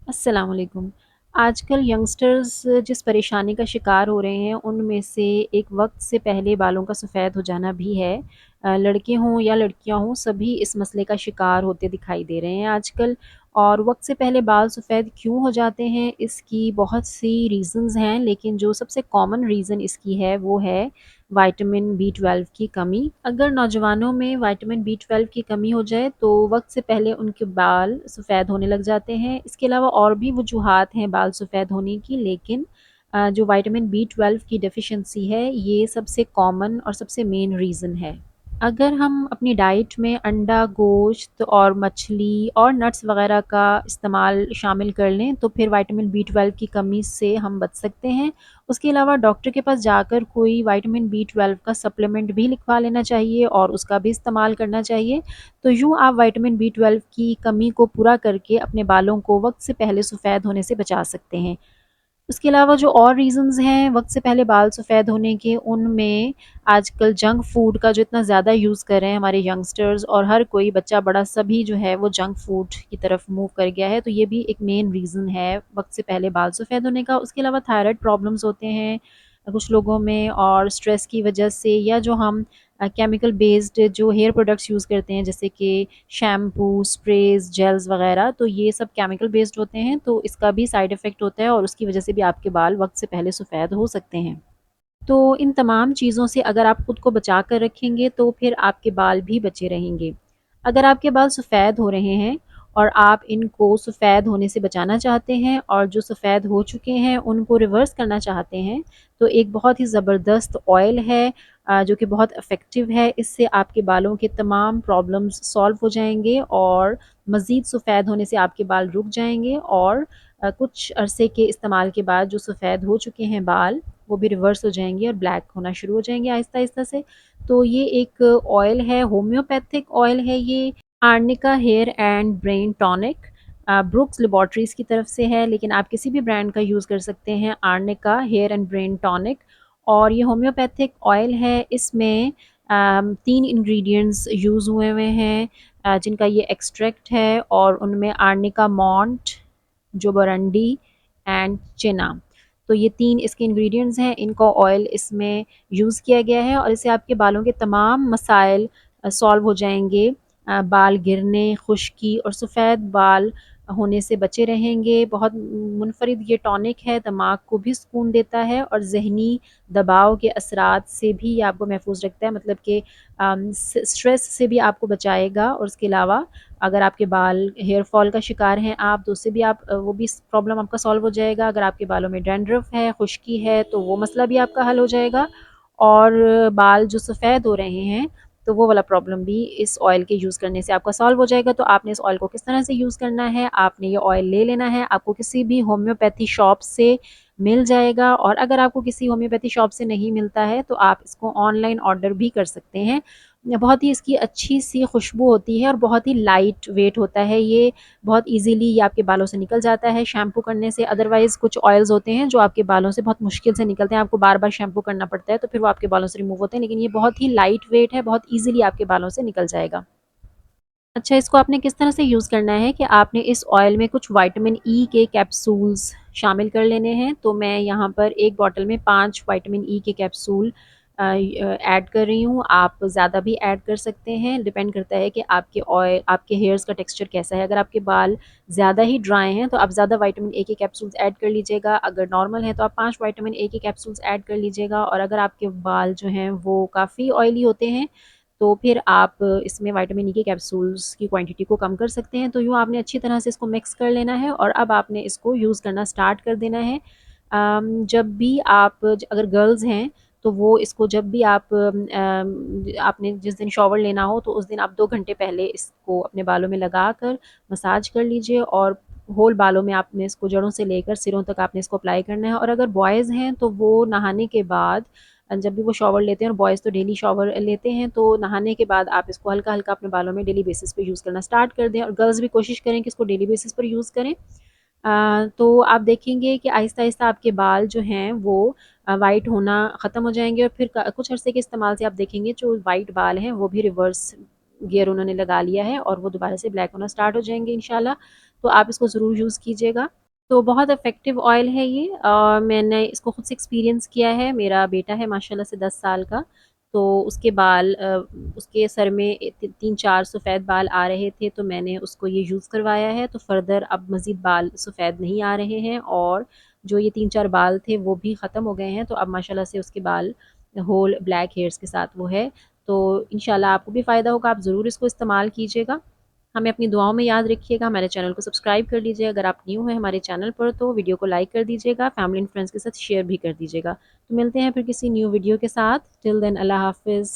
अस्सलाम वालेकुम। आजकल यंगस्टर्स जिस परेशानी का शिकार हो रहे हैं, उनमें से एक वक़्त से पहले बालों का सफ़ेद हो जाना भी है। लड़के हों या लड़कियाँ हों, सभी इस मसले का शिकार होते दिखाई दे रहे हैं आजकल। और वक़्त से पहले बाल सफ़ेद क्यों हो जाते हैं, इसकी बहुत सी रीज़न्स हैं, लेकिन जो सबसे कॉमन रीज़न इसकी है, वो है विटामिन बी 12 की कमी। अगर नौजवानों में विटामिन बी 12 की कमी हो जाए तो वक्त से पहले उनके बाल सफ़ेद होने लग जाते हैं। इसके अलावा और भी वजूहात हैं बाल सफ़ेद होने की, लेकिन जो विटामिन बी 12 की डेफिशिएंसी है, ये सबसे कॉमन और सबसे मेन रीज़न है। अगर हम अपनी डाइट में अंडा, गोश्त और मछली और नट्स वग़ैरह का इस्तेमाल शामिल कर लें, तो फिर विटामिन बी 12 की कमी से हम बच सकते हैं। उसके अलावा डॉक्टर के पास जाकर कोई विटामिन बी 12 का सप्लीमेंट भी लिखवा लेना चाहिए और उसका भी इस्तेमाल करना चाहिए। तो यूँ आप विटामिन बी 12 की कमी को पूरा करके अपने बालों को वक़्त से पहले सफ़ेद होने से बचा सकते हैं। उसके अलावा जो और रीज़न्स हैं वक़्त से पहले बाल सफ़ेद होने के, उनमें आजकल जंक फ़ूड का जो इतना ज़्यादा यूज़ कर रहे हैं हमारे यंगस्टर्स, और हर कोई बच्चा बड़ा सभी जो है वो जंक फ़ूड की तरफ मूव कर गया है, तो ये भी एक मेन रीज़न है वक़्त से पहले बाल सफ़ेद होने का। उसके अलावा थायराइड प्रॉब्लम्स होते हैं कुछ लोगों में, और स्ट्रेस की वजह से, या जो हम केमिकल बेस्ड जो हेयर प्रोडक्ट्स यूज़ करते हैं, जैसे कि शैम्पू, स्प्रेज़, जेल्स वग़ैरह, तो ये सब केमिकल बेस्ड होते हैं, तो इसका भी साइड इफ़ेक्ट होता है और उसकी वजह से भी आपके बाल वक़्त से पहले सफ़ेद हो सकते हैं। तो इन तमाम चीज़ों से अगर आप खुद को बचा कर रखेंगे, तो फिर आपके बाल भी बचे रहेंगे। अगर आपके बाल सफ़ेद हो रहे हैं और आप इनको सफ़ेद होने से बचाना चाहते हैं, और जो सफ़ेद हो चुके हैं उनको रिवर्स करना चाहते हैं, तो एक बहुत ही ज़बरदस्त ऑयल है जो कि बहुत इफ़ेक्टिव है। इससे आपके बालों के तमाम प्रॉब्लम्स सॉल्व हो जाएँगे और मज़ीद सफ़ेद होने से आपके बाल रुक जाएँगे, और कुछ अरसे के इस्तेमाल के बाद जो सफ़ेद हो चुके हैं बाल, वो भी रिवर्स हो जाएँगे और ब्लैक होना शुरू हो जाएँगे आहिस्ता-आहिस्ता से। तो ये एक ऑयल है, होम्योपैथिक ऑयल है ये, arnica hair and brain tonic, Brooks laboratories की तरफ से है, लेकिन आप किसी भी ब्रांड का यूज़ कर सकते हैं, arnica hair and brain tonic. और ये होम्योपैथिक ऑयल है, इसमें 3 इंग्रीडिएंट्स यूज़ हुए हुए हैं जिनका ये एक्सट्रैक्ट है, और उनमें आर्निका मॉन्ट, जोबरंडी एंड चिना। तो ये 3 इसके इंग्रीडिएंट्स हैं, इनको ऑयल इसमें यूज़ किया गया है, और इससे आपके बालों के तमाम मसाइल सॉल्व हो जाएँगे। बाल गिरने, खुश्की और सफ़ेद बाल होने से बचे रहेंगे। बहुत मुनफ़रिद ये टॉनिक है, दिमाग को भी सुकून देता है और ज़हनी दबाव के असरात से भी ये आपको महफूज़ रखता है, मतलब कि स्ट्रेस से भी आपको बचाएगा। और उसके अलावा अगर आपके बाल हेयर फॉल का शिकार हैं आप, तो उससे भी आप वो भी प्रॉब्लम आपका सॉल्व हो जाएगा। अगर आपके बालों में डैंड्रफ है, खुश्की है, तो वो मसला भी आपका हल हो जाएगा। और बाल जो सफ़ेद हो रहे हैं, तो वो वाला प्रॉब्लम भी इस ऑयल के यूज़ करने से आपका सॉल्व हो जाएगा। तो आपने इस ऑयल को किस तरह से यूज़ करना है, आपने ये ऑयल ले लेना है, आपको किसी भी होम्योपैथी शॉप से मिल जाएगा, और अगर आपको किसी होम्योपैथी शॉप से नहीं मिलता है, तो आप इसको ऑनलाइन ऑर्डर भी कर सकते हैं। बहुत ही इसकी अच्छी-सी खुशबू होती है और बहुत ही लाइट वेट होता है ये, बहुत ईज़िली ये आपके बालों से निकल जाता है शैम्पू करने से। अदरवाइज़ कुछ ऑयल्स होते हैं जो आपके बालों से बहुत मुश्किल से निकलते हैं, आपको बार-बार शैम्पू करना पड़ता है, तो फिर वो आपके बालों से रिमूव होते हैं, लेकिन ये बहुत ही लाइट वेट है, बहुत ईज़िली आपके बालों से निकल जाएगा। अच्छा, इसको आपने किस तरह से यूज़ करना है कि आपने इस ऑयल में कुछ विटामिन ई के कैप्सूल्स शामिल कर लेने हैं। तो मैं यहाँ पर एक बॉटल में 5 विटामिन ई के कैप्सूल ऐड कर रही हूँ। आप ज़्यादा भी ऐड कर सकते हैं, डिपेंड करता है कि आपके हेयर्स का टेक्सचर कैसा है। अगर आपके बाल ज़्यादा ही ड्राई हैं, तो आप ज़्यादा विटामिन ए के कैप्सूल्स ऐड कर लीजिएगा। अगर नॉर्मल है, तो आप 5 विटामिन ए के कैप्सूल्स ऐड कर लीजिएगा। और अगर आपके बाल जो हैं वो काफ़ी ऑयली होते हैं, तो फिर आप इसमें विटामिन ई के कैप्सूल्स की क्वांटिटी को कम कर सकते हैं। तो यूँ आपने अच्छी तरह से इसको मिक्स कर लेना है, और अब आपने इसको यूज़ करना स्टार्ट कर देना है। जब भी आप अगर गर्ल्स हैं, तो वो इसको जब भी आपने जिस दिन शॉवर लेना हो, तो उस दिन आप 2 घंटे पहले इसको अपने बालों में लगाकर मसाज कर लीजिए, और होल बालों में आपने इसको जड़ों से लेकर सिरों तक आपने इसको अप्लाई करना है। और अगर बॉयज़ हैं, तो वो नहाने के बाद जब भी वो शॉवर लेते हैं, और बॉयज़ तो डेली शॉवर लेते हैं, तो नहाने के बाद आप इसको हल्का-हल्का अपने बालों में डेली बेसिस पे यूज़ करना स्टार्ट कर दें, और गर्ल्स भी कोशिश करें कि इसको डेली बेसिस पर यूज़ करें। तो आप देखेंगे कि आहिस्ता-आहिस्ता आपके बाल जो हैं वो वाइट होना ख़त्म हो जाएँगे, और फिर क कुछ अरसे के इस्तेमाल से आप देखेंगे जो वाइट बाल हैं वो भी रिवर्स गियर उन्होंने लगा लिया है और वो दोबारा से ब्लैक होना स्टार्ट हो जाएँगे इंशाल्लाह। तो आप इसको ज़रूर यूज़ कीजिएगा। तो बहुत इफ़ेक्टिव ऑयल है ये, मैंने इसको खुद से एक्सपीरियंस किया है। मेरा बेटा है माशाल्लाह से 10 साल का, तो उसके बाल उसके सर में 3-4 सफ़ेद बाल आ रहे थे, तो मैंने उसको ये यूज़ करवाया है, तो फ़र्दर अब मज़ीद बाल सफ़ेद नहीं आ रहे हैं और जो ये 3-4 बाल थे वो भी ख़त्म हो गए हैं, तो अब माशाल्लाह से उसके बाल होल ब्लैक हेयर्स के साथ वो है। तो इंशाल्लाह आपको भी फ़ायदा होगा, आप ज़रूर इसको इस्तेमाल कीजिएगा। हमें अपनी दुआओं में याद रखिएगा, हमारे चैनल को सब्सक्राइब कर लीजिए अगर आप न्यू हैं हमारे चैनल पर, तो वीडियो को लाइक कर दीजिएगा, फैमिली एंड फ्रेंड्स के साथ शेयर भी कर दीजिएगा। तो मिलते हैं फिर किसी न्यू वीडियो के साथ। टिल देन अल्लाह हाफ़िज़।